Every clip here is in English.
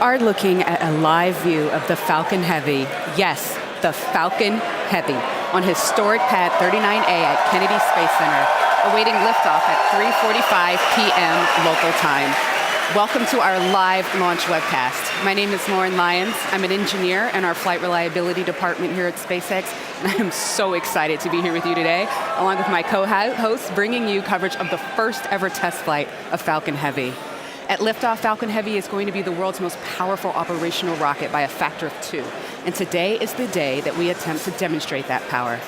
are looking at a live view of the Falcon Heavy. Yes, the Falcon Heavy on historic pad 39A at Kennedy Space Center, awaiting liftoff at 3:45 p.m. local time. Welcome to our live launch webcast. My name is Lauren Lyons. I'm an engineer in our flight reliability department here at SpaceX, and I am so excited to be here with you today, along with my co-hosts, bringing you coverage of the first ever test flight of Falcon Heavy. At liftoff, Falcon Heavy is going to be the world's most powerful operational rocket by a factor of 2. And today is the day that we attempt to demonstrate that power.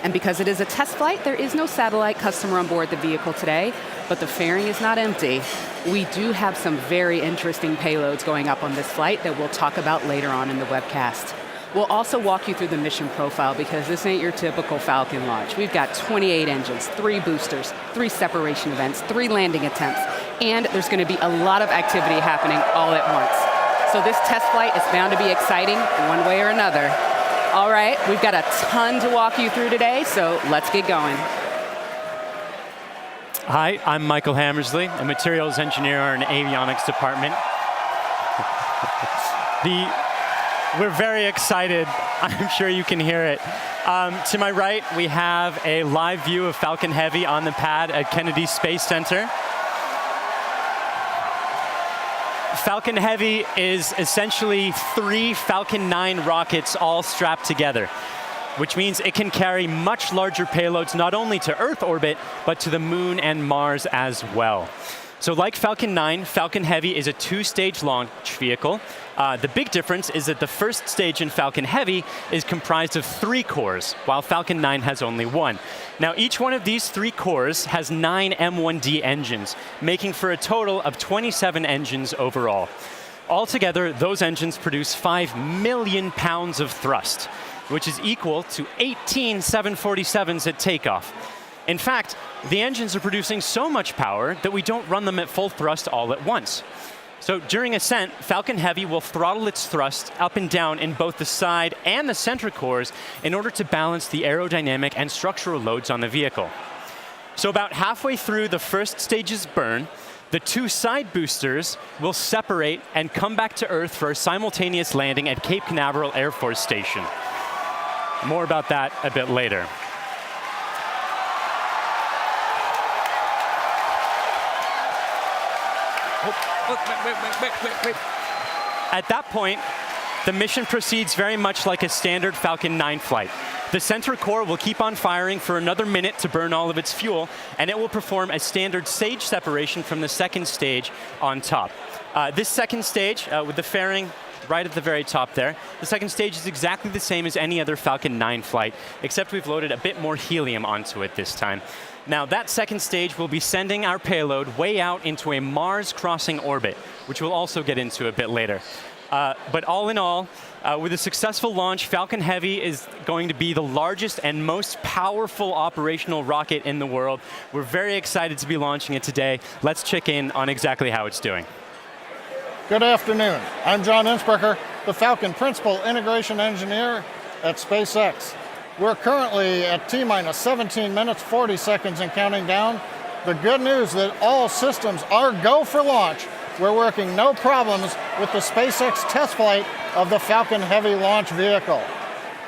And because it is a test flight, there is no satellite customer on board the vehicle today, but the fairing is not empty. We do have some very interesting payloads going up on this flight that we'll talk about later on in the webcast. We'll also walk you through the mission profile because this ain't your typical Falcon launch. We've got 28 engines, 3 boosters, 3 separation events, 3 landing attempts, and there's going to be a lot of activity happening all at once. So this test flight is bound to be exciting one way or another. All right, we've got a ton to walk you through today, so let's get going. Hi, I'm Michael Hammersley, a materials engineer in avionics department. We're very excited. I'm sure you can hear it. To my right, we have a live view of Falcon Heavy on the pad at Kennedy Space Center. Falcon Heavy is essentially 3 Falcon 9 rockets all strapped together, which means it can carry much larger payloads not only to Earth orbit, but to the Moon and Mars as well. So like Falcon 9, Falcon Heavy is a 2-stage launch vehicle. The big difference is that the first stage in Falcon Heavy is comprised of 3 cores, while Falcon 9 has only 1. Now, each one of these 3 cores has 9 M1D engines, making for a total of 27 engines overall. Altogether, those engines produce 5 million pounds of thrust, which is equal to 18 747s at takeoff. In fact, the engines are producing so much power that we don't run them at full thrust all at once. So during ascent, Falcon Heavy will throttle its thrust up and down in both the side and the center cores in order to balance the aerodynamic and structural loads on the vehicle. So about halfway through the first stage's burn, the 2 side boosters will separate and come back to Earth for a simultaneous landing at Cape Canaveral Air Force Station. More about that a bit later. Wait. At that point, the mission proceeds very much like a standard Falcon 9 flight. The center core will keep on firing for another minute to burn all of its fuel, and it will perform a standard stage separation from the second stage on top. This second stage, with the fairing right at the very top there, the second stage is exactly the same as any other Falcon 9 flight, except we've loaded a bit more helium onto it this time. Now, that second stage will be sending our payload way out into a Mars-crossing orbit, which we'll also get into a bit later. But all in all, with a successful launch, Falcon Heavy is going to be the largest and most powerful operational rocket in the world. We're very excited to be launching it today. Let's check in on exactly how it's doing. Good afternoon. I'm John Innsbrucker, the Falcon Principal Integration Engineer at SpaceX. We're currently at T-minus 17 minutes, 40 seconds and counting down. The good news is that all systems are go for launch. We're working no problems with the SpaceX test flight of the Falcon Heavy launch vehicle.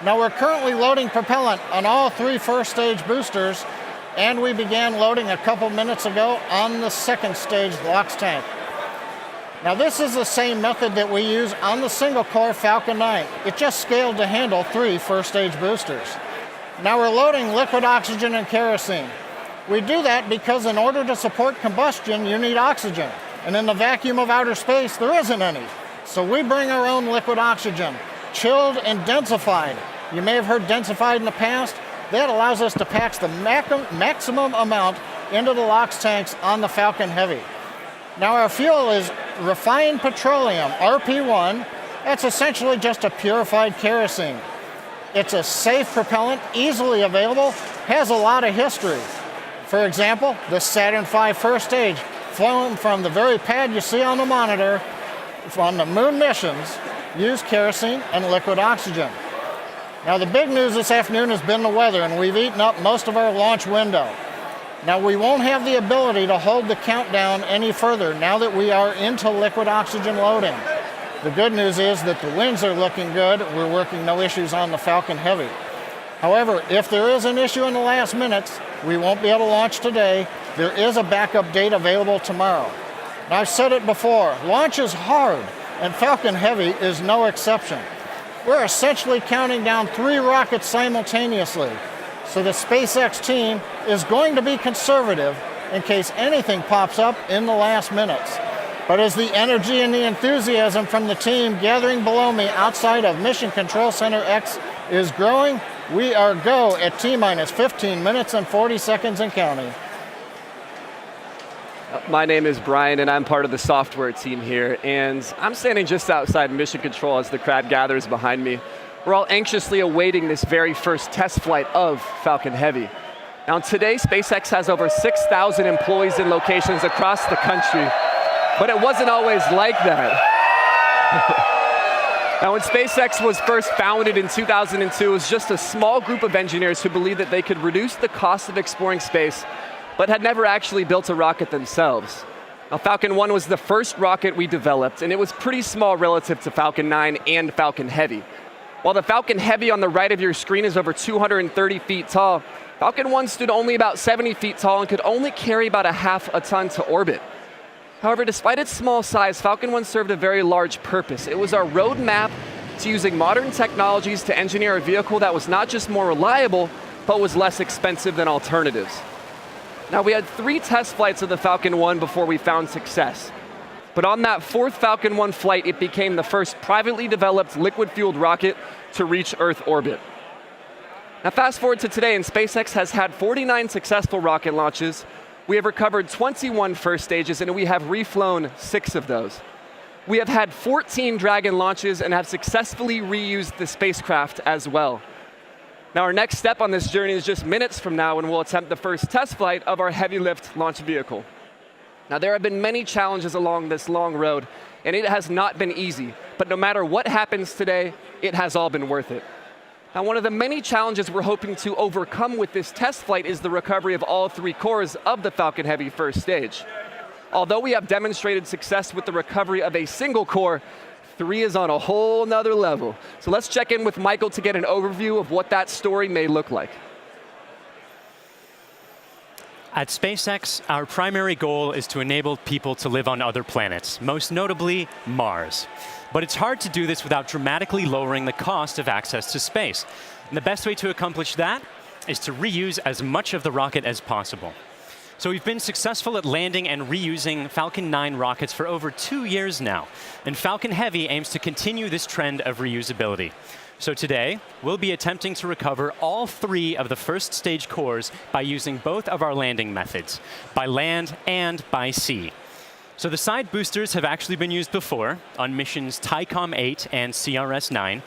Now we're currently loading propellant on all 3 first stage boosters, and we began loading a couple minutes ago on the second stage LOX tank. Now this is the same method that we use on the single core Falcon 9. It just scaled to handle 3 first stage boosters. Now we're loading liquid oxygen and kerosene. We do that because in order to support combustion, you need oxygen. And in the vacuum of outer space, there isn't any. So we bring our own liquid oxygen, chilled and densified. You may have heard densified in the past. That allows us to pack the maximum amount into the LOX tanks on the Falcon Heavy. Now our fuel is refined petroleum, RP1. That's essentially just a purified kerosene. It's a safe propellant, easily available, has a lot of history. For example, the Saturn V first stage, flown from the very pad you see on the monitor, on the moon missions, used kerosene and liquid oxygen. Now the big news this afternoon has been the weather, and we've eaten up most of our launch window. Now we won't have the ability to hold the countdown any further now that we are into liquid oxygen loading. The good news is that the winds are looking good. We're working no issues on the Falcon Heavy. However, if there is an issue in the last minutes, we won't be able to launch today. There is a backup date available tomorrow. And I've said it before, launch is hard, and Falcon Heavy is no exception. We're essentially counting down 3 rockets simultaneously. So the SpaceX team is going to be conservative in case anything pops up in the last minutes. But as the energy and the enthusiasm from the team gathering below me outside of Mission Control Center X is growing, we are go at T-minus 15 minutes and 40 seconds and counting. My name is Brian, and I'm part of the software team here, and I'm standing just outside Mission Control as the crowd gathers behind me. We're all anxiously awaiting this very first test flight of Falcon Heavy. Now today, SpaceX has over 6,000 employees in locations across the country, but it wasn't always like that. Now when SpaceX was first founded in 2002, it was just a small group of engineers who believed that they could reduce the cost of exploring space, but had never actually built a rocket themselves. Now Falcon 1 was the first rocket we developed, and it was pretty small relative to Falcon 9 and Falcon Heavy. While the Falcon Heavy on the right of your screen is over 230 feet tall, Falcon 1 stood only about 70 feet tall and could only carry about a half a ton to orbit. However, despite its small size, Falcon 1 served a very large purpose. It was our roadmap to using modern technologies to engineer a vehicle that was not just more reliable, but was less expensive than alternatives. Now, we had 3 test flights of the Falcon 1 before we found success. But on that 4th Falcon 1 flight, it became the first privately developed liquid-fueled rocket to reach Earth orbit. Now fast forward to today, and SpaceX has had 49 successful rocket launches. We have recovered 21 first stages, and we have reflown 6 of those. We have had 14 Dragon launches and have successfully reused the spacecraft as well. Now our next step on this journey is just minutes from now when we'll attempt the first test flight of our heavy lift launch vehicle. Now there have been many challenges along this long road, and it has not been easy, but no matter what happens today, it has all been worth it. Now one of the many challenges we're hoping to overcome with this test flight is the recovery of all 3 cores of the Falcon Heavy first stage. Although we have demonstrated success with the recovery of a single core, 3 is on a whole nother level. So let's check in with Michael to get an overview of what that story may look like. At SpaceX, our primary goal is to enable people to live on other planets, most notably Mars. But it's hard to do this without dramatically lowering the cost of access to space. And the best way to accomplish that is to reuse as much of the rocket as possible. So we've been successful at landing and reusing Falcon 9 rockets for over 2 years now. And Falcon Heavy aims to continue this trend of reusability. So today, we'll be attempting to recover all 3 of the first stage cores by using both of our landing methods, by land and by sea. So the side boosters have actually been used before on missions TICOM 8 and CRS 9.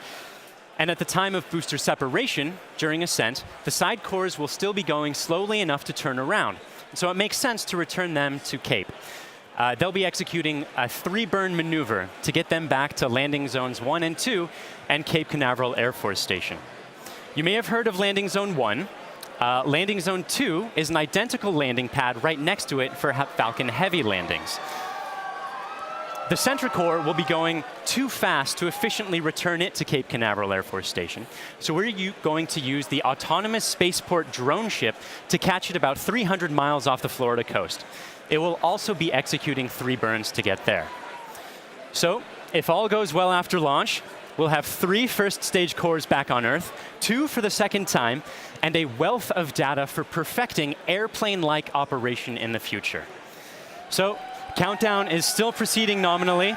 And at the time of booster separation, during ascent, the side cores will still be going slowly enough to turn around. So it makes sense to return them to Cape. They'll be executing a 3-burn maneuver to get them back to landing zones 1 and 2 and Cape Canaveral Air Force Station. You may have heard of landing zone 1. Landing zone 2 is an identical landing pad right next to it for Falcon Heavy landings. The center core will be going too fast to efficiently return it to Cape Canaveral Air Force Station. So we're going to use the autonomous spaceport drone ship to catch it about 300 miles off the Florida coast. It will also be executing 3 burns to get there. So if all goes well after launch, we'll have 3 first stage cores back on Earth, 2 for the second time, and a wealth of data for perfecting airplane-like operation in the future. So countdown is still proceeding nominally.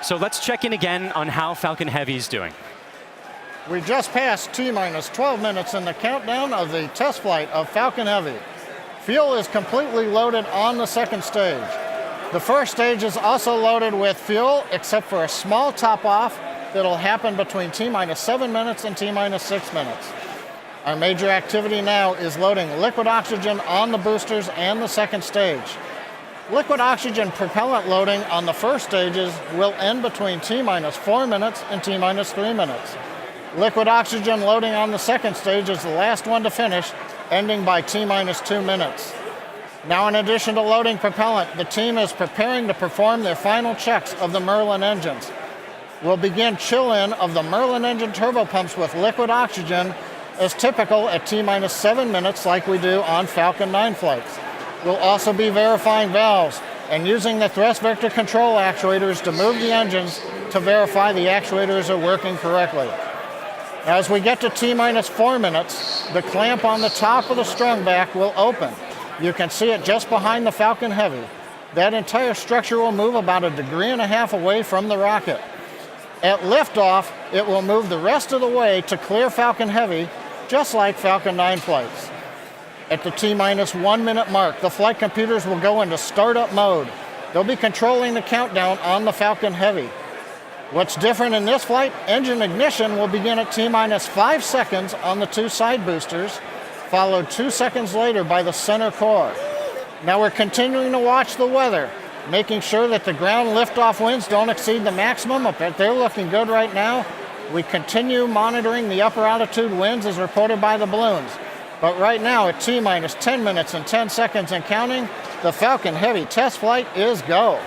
So let's check in again on how Falcon Heavy is doing. We just passed T-minus 12 minutes in the countdown of the test flight of Falcon Heavy. Fuel is completely loaded on the second stage. The first stage is also loaded with fuel, except for a small top-off that'll happen between T-minus 7 minutes and T-minus 6 minutes. Our major activity now is loading liquid oxygen on the boosters and the second stage. Liquid oxygen propellant loading on the first stages will end between T-minus 4 minutes and T-minus 3 minutes. Liquid oxygen loading on the second stage is the last one to finish, ending by T-minus 2 minutes. Now, in addition to loading propellant, the team is preparing to perform their final checks of the Merlin engines. will begin chill-in of the Merlin engine turbopumps with liquid oxygen as typical at T-minus 7 minutes like we do on Falcon 9 flights. We'll also be verifying valves and using the thrust vector control actuators to move the engines to verify the actuators are working correctly. As we get to T-minus 4 minutes, the clamp on the top of the strung back will open. You can see it just behind the Falcon Heavy. That entire structure will move about 1.5 degrees away from the rocket. At liftoff, it will move the rest of the way to clear Falcon Heavy, just like Falcon 9 flights. At the T-minus 1 minute mark, the flight computers will go into startup mode. They'll be controlling the countdown on the Falcon Heavy. What's different in this flight? Engine ignition will begin at T-minus 5 seconds on the 2 side boosters, followed 2 seconds later by the center core. Now we're continuing to watch the weather, making sure that the ground liftoff winds don't exceed the maximum, but they're looking good right now. We continue monitoring the upper altitude winds as reported by the balloons. But right now at T-minus 10 minutes and 10 seconds and counting, the Falcon Heavy test flight is go.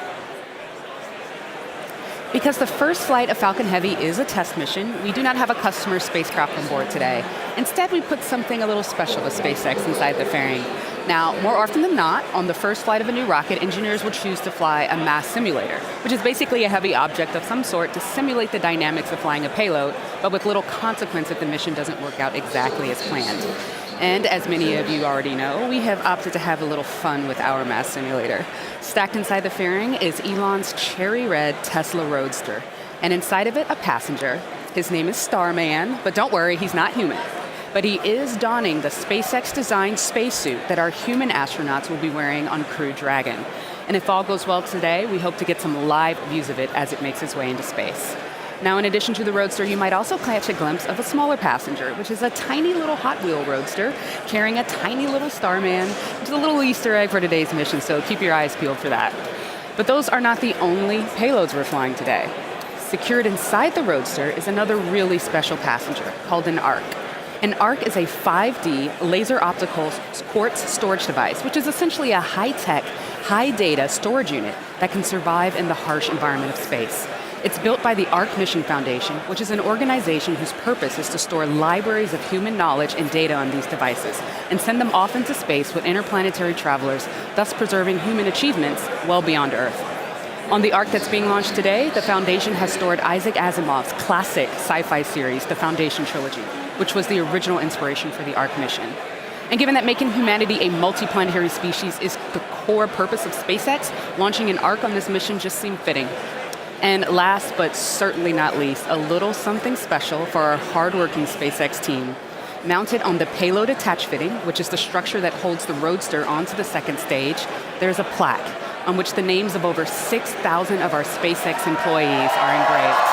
Because the first flight of Falcon Heavy is a test mission, we do not have a customer spacecraft on board today. Instead, we put something a little special with SpaceX inside the fairing. Now, more often than not, on the first flight of a new rocket, engineers will choose to fly a mass simulator, which is basically a heavy object of some sort to simulate the dynamics of flying a payload, but with little consequence if the mission doesn't work out exactly as planned. And as many of you already know, we have opted to have a little fun with our mass simulator. Stacked inside the fairing is Elon's cherry red Tesla Roadster, and inside of it, a passenger. His name is Starman, but don't worry, he's not human. But he is donning the SpaceX-designed spacesuit that our human astronauts will be wearing on Crew Dragon. And if all goes well today, we hope to get some live views of it as it makes its way into space. Now, in addition to the Roadster, you might also catch a glimpse of a smaller passenger, which is a tiny little Hot Wheel Roadster carrying a tiny little Starman, which is a little Easter egg for today's mission, so keep your eyes peeled for that. But those are not the only payloads we're flying today. Secured inside the Roadster is another really special passenger called an ARC. An ARC is a 5D laser optical quartz storage device, which is essentially a high-tech, high-data storage unit that can survive in the harsh environment of space. It's built by the ARC Mission Foundation, which is an organization whose purpose is to store libraries of human knowledge and data on these devices and send them off into space with interplanetary travelers, thus preserving human achievements well beyond Earth. On the ARC that's being launched today, the Foundation has stored Isaac Asimov's classic sci-fi series, the Foundation Trilogy, which was the original inspiration for the ARC mission. And given that making humanity a multiplanetary species is the core purpose of SpaceX, launching an ARC on this mission just seemed fitting. And last but certainly not least, a little something special for our hardworking SpaceX team. Mounted on the payload attach fitting, which is the structure that holds the Roadster onto the second stage, there's a plaque on which the names of over 6,000 of our SpaceX employees are engraved.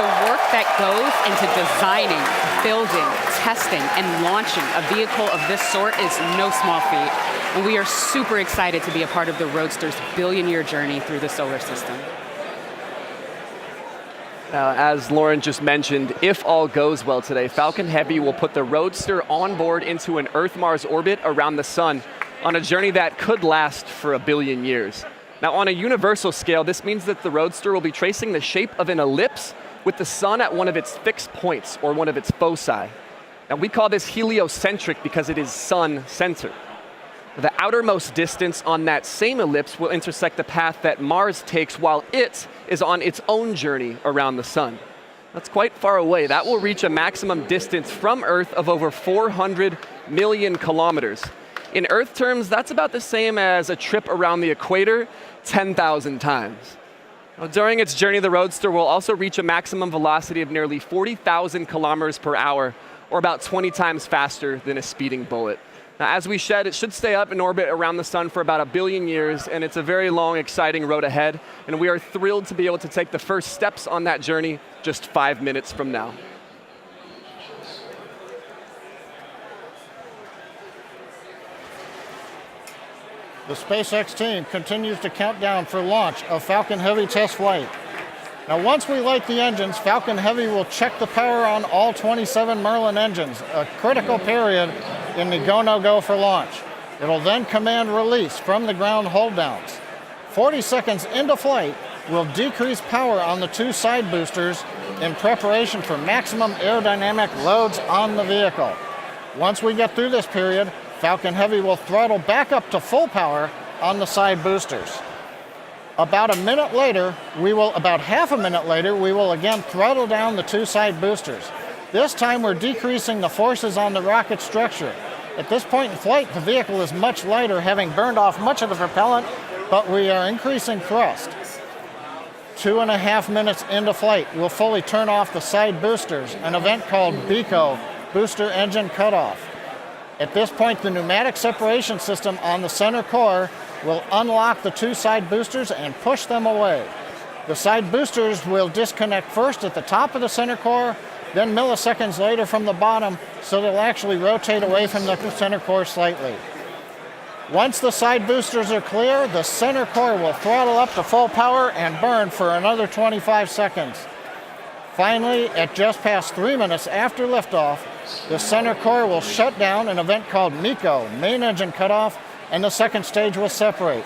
The work that goes into designing, building, testing, and launching a vehicle of this sort is no small feat. And we are super excited to be a part of the Roadster's billion-year journey through the solar system. Now, as Lauren just mentioned, if all goes well today, Falcon Heavy will put the Roadster on board into an Earth-Mars orbit around the sun on a journey that could last for 1 billion years. Now, on a universal scale, this means that the Roadster will be tracing the shape of an ellipse with the sun at one of its fixed points, or one of its foci. Now, we call this heliocentric because it is sun-centered. The outermost distance on that same ellipse will intersect the path that Mars takes while it is on its own journey around the sun. That's quite far away. That will reach a maximum distance from Earth of over 400 million kilometers. In Earth terms, that's about the same as a trip around the equator 10,000 times. Now, during its journey, the Roadster will also reach a maximum velocity of nearly 40,000 kilometers per hour, or about 20 times faster than a speeding bullet. Now, as we said, it should stay up in orbit around the sun for about 1 billion years, and it's a very long, exciting road ahead, and we are thrilled to be able to take the first steps on that journey just 5 minutes from now. The SpaceX team continues to count down for launch of Falcon Heavy test flight. Now, once we light the engines, Falcon Heavy will check the power on all 27 Merlin engines, a critical period in the go, no-go for launch. It'll then command release from the ground hold downs. 40 seconds into flight, we'll decrease power on the two side boosters in preparation for maximum aerodynamic loads on the vehicle. Once we get through this period, Falcon Heavy will throttle back up to full power on the side boosters. About half a minute later, we will again throttle down the two side boosters. This time we're decreasing the forces on the rocket structure. At this point in flight, the vehicle is much lighter, having burned off much of the propellant, but we are increasing thrust. 2.5 minutes into flight, we'll fully turn off the side boosters, an event called BECO, Booster Engine Cutoff. At this point, the pneumatic separation system on the center core will unlock the two side boosters and push them away. The side boosters will disconnect first at the top of the center core, then milliseconds later from the bottom, so they'll actually rotate away from the center core slightly. Once the side boosters are clear, the center core will throttle up to full power and burn for another 25 seconds. Finally, at just past 3 minutes after liftoff, the center core will shut down, an event called MECO, Main Engine Cutoff, and the second stage will separate.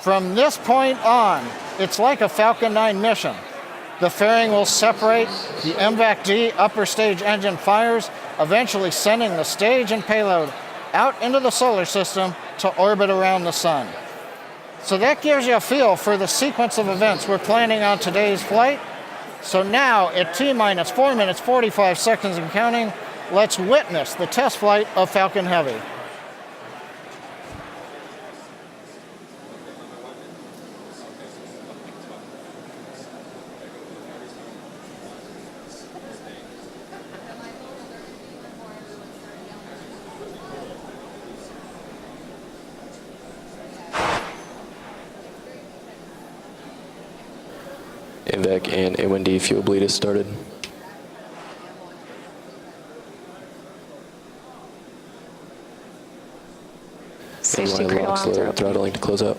From this point on, it's like a Falcon 9 mission. The fairing will separate, the MVAC-D upper stage engine fires, eventually sending the stage and payload out into the solar system to orbit around the sun. So that gives you a feel for the sequence of events we're planning on today's flight. So now, at T-minus 4 minutes, 45 seconds and counting, let's witness the test flight of Falcon Heavy. MVAC and A1D fuel bleed is started. Safety Inline crate locks alarms are low, open. throttling to close out.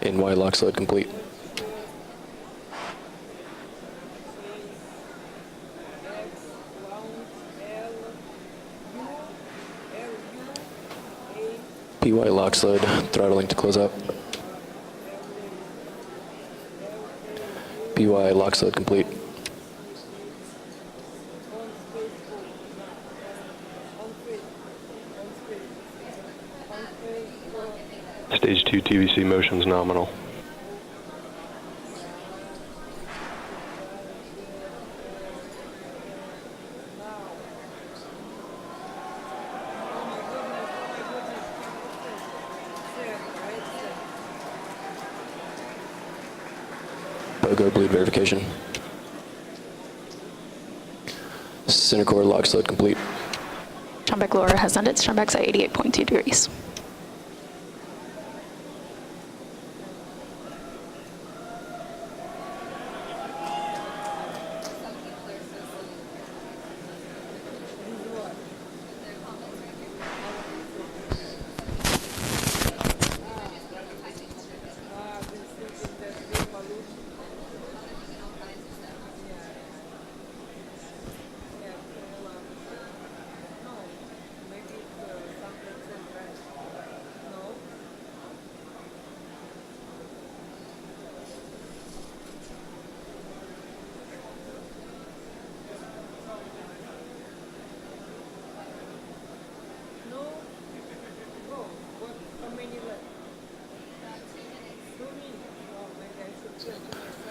NY locks load complete. PY locks load, throttling to close out. PY locks load complete. Stage 2 TVC motion's nominal. BOGO bleed verification. Center core locks load complete. Strombeck lower has ended. Strombeck's at 88.2 degrees.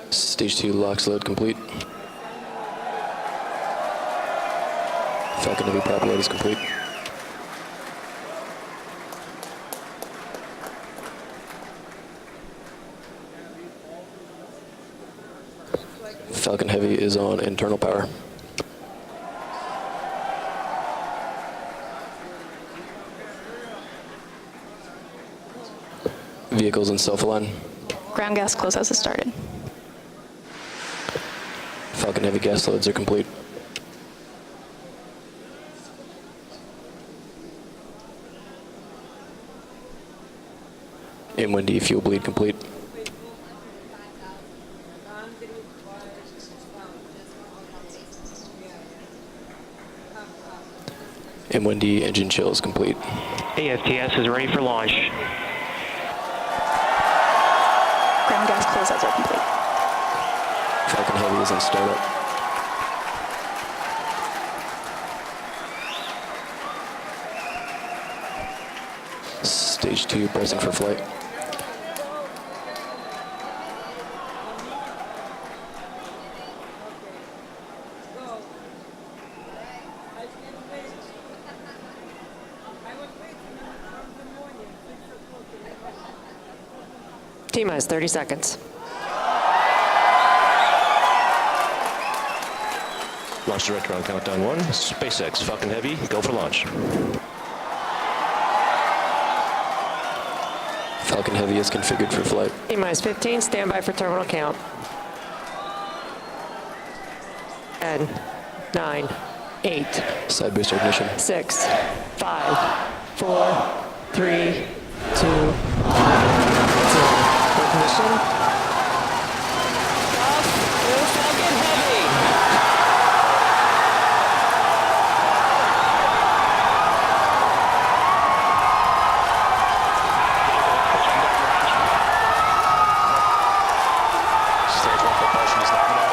Stage 2 locks load complete. Falcon Heavy prop load is complete. Falcon Heavy is on internal power. Vehicles in self-align. Ground gas closeouts has started. Falcon Heavy gas loads are complete. M1D fuel bleed complete. M1D engine chill is complete. AFTS is ready for launch. Ground gas closeouts are complete. Falcon Heavy is in startup. Stage 2 pressing for flight. T-minus 30 seconds. Launch director on countdown 1. SpaceX, Falcon Heavy, go for launch. Falcon Heavy is configured for flight. T-minus 15, standby for terminal count. 10, 9, 8, Side booster ignition. 6, 5, 4, 3, 2, 0. Ignition. Falcon Heavy. Stage 1 propulsion is nominal.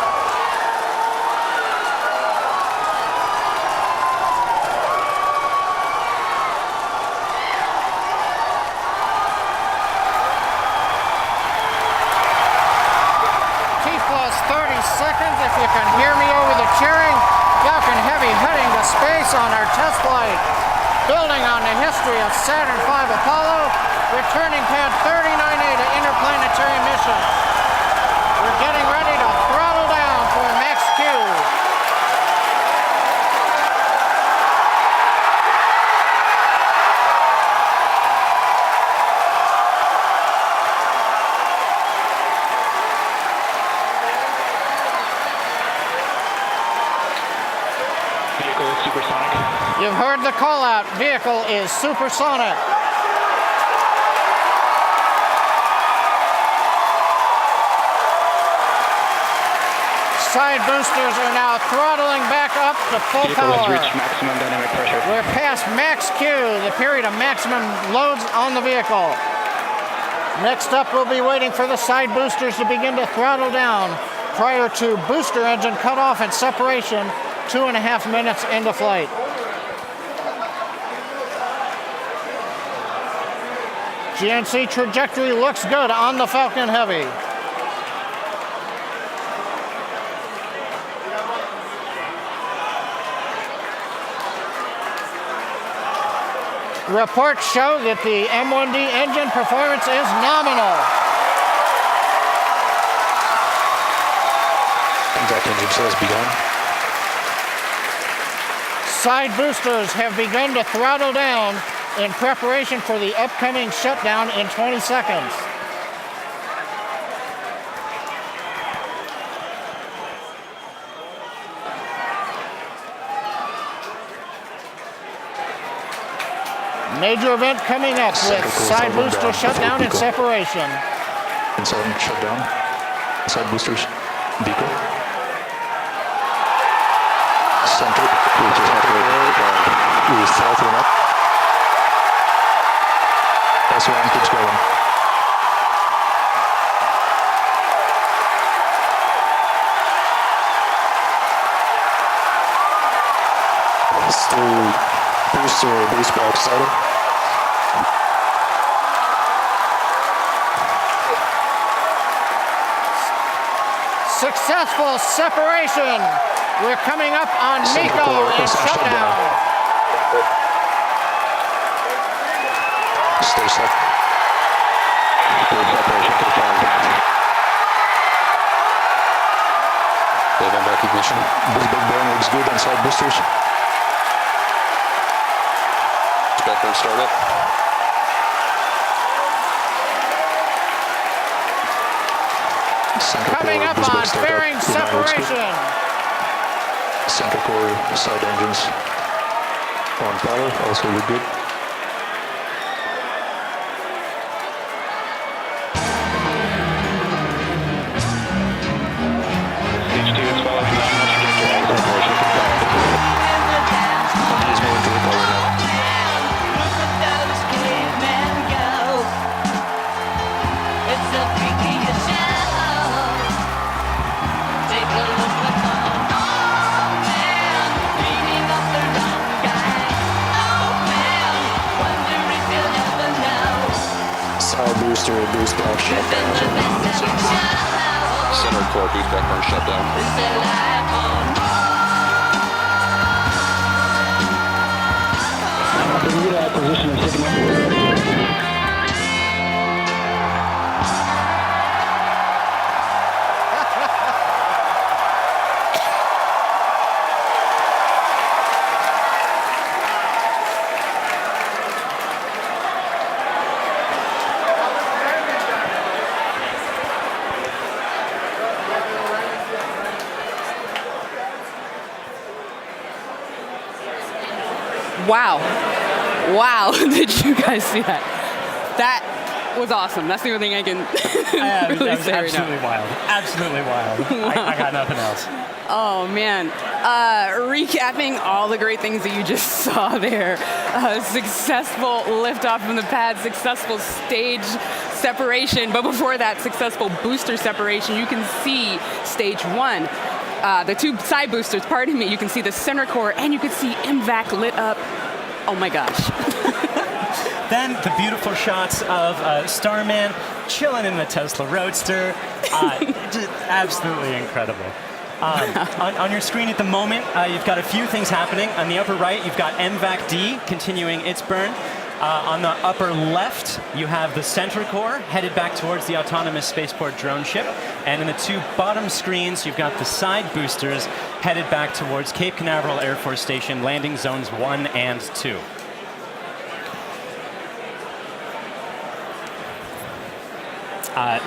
T-plus 30 seconds, if you can hear me over the cheering. Falcon Heavy heading to space on our test flight. Building on the history of Saturn V Apollo, returning pad 39A to interplanetary missions. We're getting ready to throttle down for max Q. Vehicle is supersonic. You've heard the call out. Vehicle is supersonic. Side boosters are now throttling back up to full Vehicle has power. reached maximum dynamic pressure. We're past max Q, the period of maximum loads on the vehicle. Next up, we'll be waiting for the side boosters to begin to throttle down prior to booster engine cutoff and separation 2.5 minutes into flight. GNC trajectory looks good on the Falcon Heavy. Reports show that the M1D engine performance is nominal. Contact engine chill has begun. Side boosters have begun to throttle down in preparation for the upcoming shutdown in 20 seconds. Major event coming up with side booster shutdown and separation. Inside shutdown. Side boosters. Beacon. Center. We throttling up. S1 keeps going. Still booster base bar excited. Successful separation. We're coming up on MECO and shutdown. Stay set. Separation confirmed. Event recognition. This big burn looks good on side boosters. Spectrum startup. Coming up on fairing separation. Center core side engines on power, also look good. Side booster, boost back, shutdown. Center core boost back burn shutdown. Position of signal. Wow. Wow. Did you guys see that? That was awesome. That's the only thing I can really that was say right absolutely now. wild. Absolutely wild. I got nothing else. Oh, man. Recapping all the great things that you just saw there. Successful liftoff from the pad, successful stage separation, but before that, successful booster separation. You can see stage one. The two side boosters, pardon me, you can see the center core, and you can see MVAC lit up. Oh my gosh. Then the beautiful shots of Starman chilling in the Tesla Roadster. Just absolutely incredible. On your screen at the moment, you've got a few things happening. On the upper right, you've got MVAC-D continuing its burn. On the upper left, you have the center core headed back towards the autonomous spaceport drone ship. And in the two bottom screens, you've got the side boosters headed back towards Cape Canaveral Air Force Station, landing zones 1 and 2.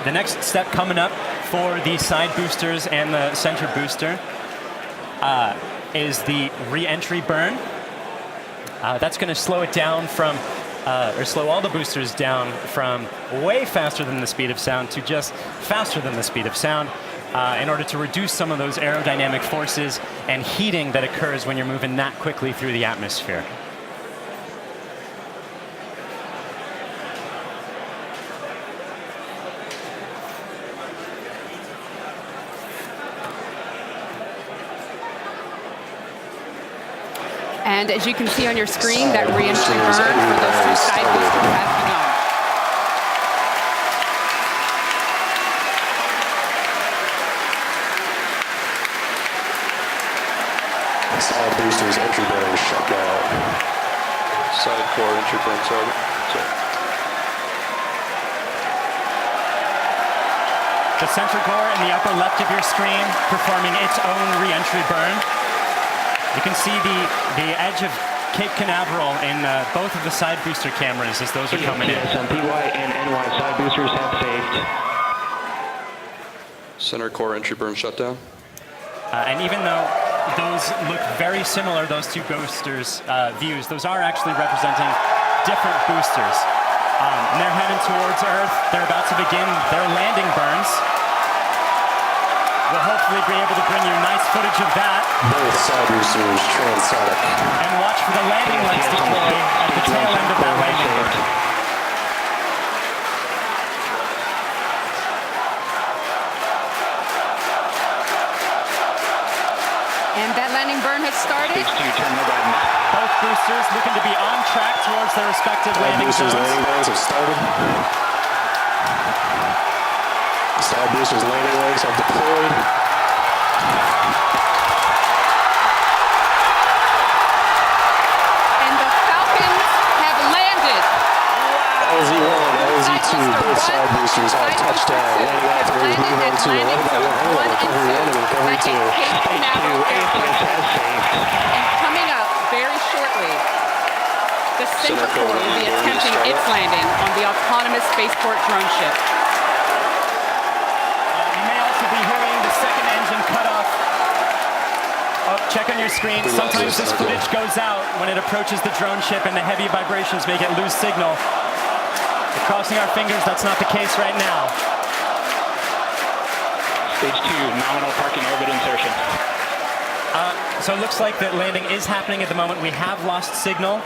The next step coming up for the side boosters and the center booster is the re-entry burn. That's going to slow it down from, or slow all the boosters down from way faster than the speed of sound to just faster than the speed of sound in order to reduce some of those aerodynamic forces and heating that occurs when you're moving that quickly through the atmosphere. And as you can see on your screen, that re-entry burn for those two side boosters has begun. Side boosters, entry burn, shut down. Side core entry burn target. The center core in the upper left of your screen performing its own re-entry burn. You can see the edge of Cape Canaveral in both of the side booster cameras as those are coming in. Some PY and NY side boosters have saved. Center core entry burn shutdown. And even though those look very similar, those two boosters' views, those are actually representing different boosters. And they're heading towards Earth. They're about to begin their landing burns. We'll hopefully be able to bring you nice footage of that. Both side boosters transonic. And watch for the landing lights deploy at the tail end of that landing burn. And that landing burn has started. Both boosters looking to be on track towards their respective landing Boosters zones. landing burns have started. Side boosters landing legs have deployed. And the Falcons have landed. LZ1, LZ2, both side boosters have touchdown. Landing operators move on to 11 by 1 recovery 1 and recovery 2. And coming up very shortly, the center core will be attempting its landing on the autonomous spaceport drone ship. You may also be hearing the second engine cut off. Oh, check on your screen. Sometimes this footage goes out when it approaches the drone ship and the heavy vibrations make it lose signal. We're crossing our fingers that's not the case right now. Stage 2, nominal parking orbit insertion. So it looks like that landing is happening at the moment. We have lost signal.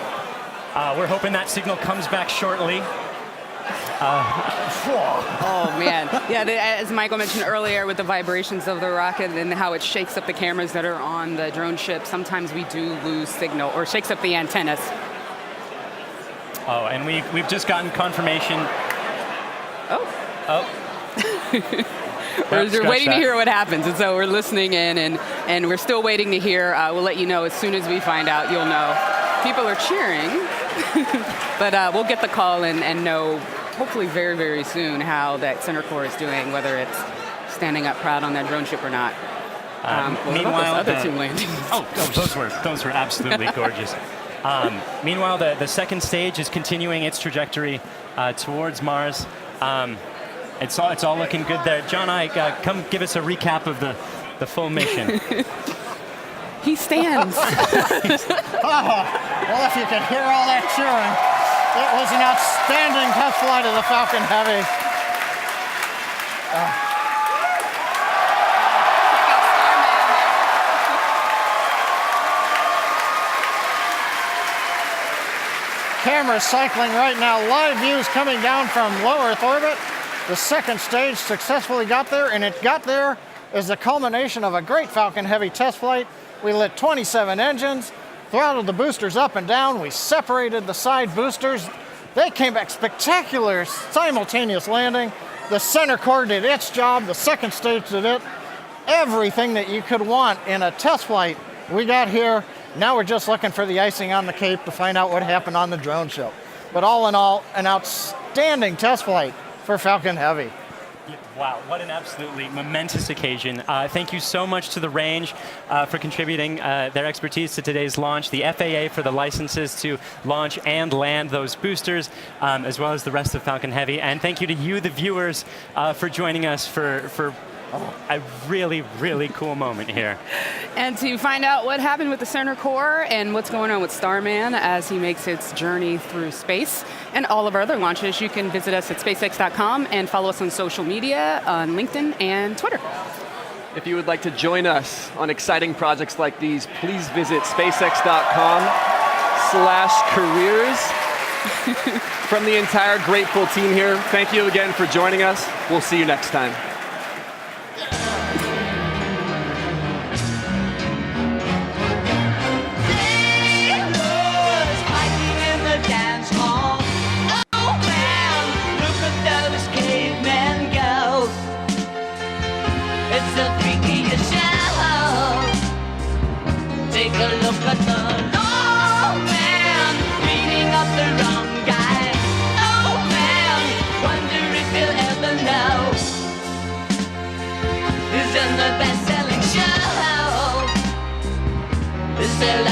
We're hoping that signal comes back shortly. Oh, man. Yeah, as Michael mentioned earlier with the vibrations of the rocket and how it shakes up the cameras that are on the drone ship, sometimes we do lose signal or shakes up the antennas. Oh, and we've just gotten confirmation. Oh. We're waiting to hear what happens, and so we're listening in, and we're still waiting to hear. We'll let you know as soon as we find out. You'll know. People are cheering, but we'll get the call and know hopefully very, very soon how that center core is doing, whether it's standing up proud on that drone ship or not. Meanwhile, other two landings. Those were absolutely gorgeous. Meanwhile, the second stage is continuing its trajectory towards Mars. It's all looking good there. John, come give us a recap of the full mission. He stands. Well, if you could hear all that cheering, it was an outstanding test flight of the Falcon Heavy. Cameras cycling right now. Live views coming down from low Earth orbit. The second stage successfully got there, and it got there as the culmination of a great Falcon Heavy test flight. We lit 27 engines, throttled the boosters up and down. We separated the side boosters. They came back spectacular, simultaneous landing. The center core did its job. The second stage did it. Everything that you could want in a test flight, we got here. Now we're just looking for the icing on the cake to find out what happened on the drone show. But all in all, an outstanding test flight for Falcon Heavy. Wow, what an absolutely momentous occasion. Thank you so much to the range for contributing their expertise to today's launch, the FAA for the licenses to launch and land those boosters, as well as the rest of Falcon Heavy. And thank you to you, the viewers, for joining us for a really, really cool moment here. And to find out what happened with the center core and what's going on with Starman as he makes its journey through space and all of our other launches, you can visit us at SpaceX.com and follow us on social media on LinkedIn and Twitter. If you would like to join us on exciting projects like these, please visit SpaceX.com/careers. From the entire grateful team here, thank you again for joining us. We'll see you next time. Take a look at the low man beating up the wrong guy. Oh man, wonder if you'll ever know. Who's in the best-selling show? Is there